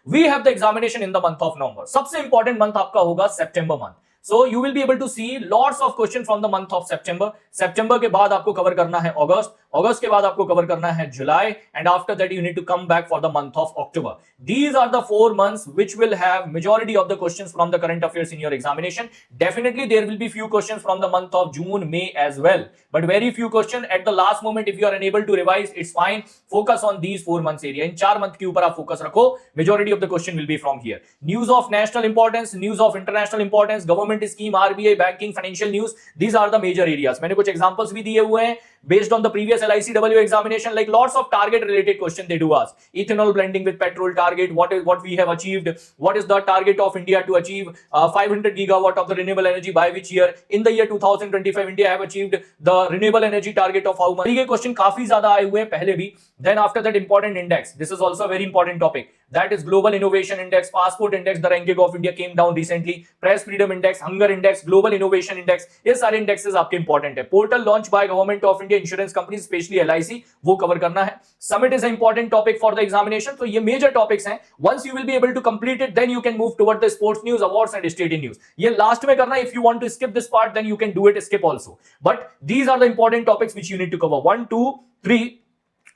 We have the examination in the month of November. सबसे important month आपका होगा सितंबर month. So you will be able to see lots of questions from the month of September. September के बाद आपको cover करना है अगस्त, अगस्त के बाद आपको कवर करना है जुलाई, and after that you need to come back for the month of October. These are the 4 months which will have majority of the questions from the current affairs in your examination. Definitely there will be few questions from the month of June, May as well, but very few questions at the last moment. If you are unable to revise, it's fine. Focus on these 4 months area. In 4 month के ऊपर आप focus रखो. Majority of the question will be from here. News of national importance, news of international importance, government scheme, RBI, banking, financial news. These are the major areas. मैंने कुछ examples भी दिए हुए हैं based on the previous LICW examination. Like lots of target related question they do ask. Ethanol blending with petrol target. What we have achieved? What is the target of India to achieve 500 gigawatt of the renewable energy by which year? In the year 2025, India have achieved the renewable energy target of how much? ये question काफी ज्यादा आए हुए हैं पहले भी. Then after that, important index. This is also a very important topic. That is Global Innovation Index, Passport Index. The ranking of India came down recently. Press Freedom Index, Hunger Index, Global Innovation Index. ये सारे indexes आपके important है. Portal launch by Government of India, insurance companies, especially LIC, वो cover करना है. Summit is an important topic for the examination. तो ये major topics हैं. Once you will be able to complete it, then you can move toward the sports news, awards and state news. ये last में करना है. If you want to skip this part, then you can do it skip also. But these are the important topics which you need to cover. 1, 2, 3,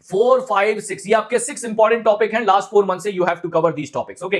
4, 5, 6. ये आपके 6 important topic हैं last 4 month से. You have to cover these topics. Okay,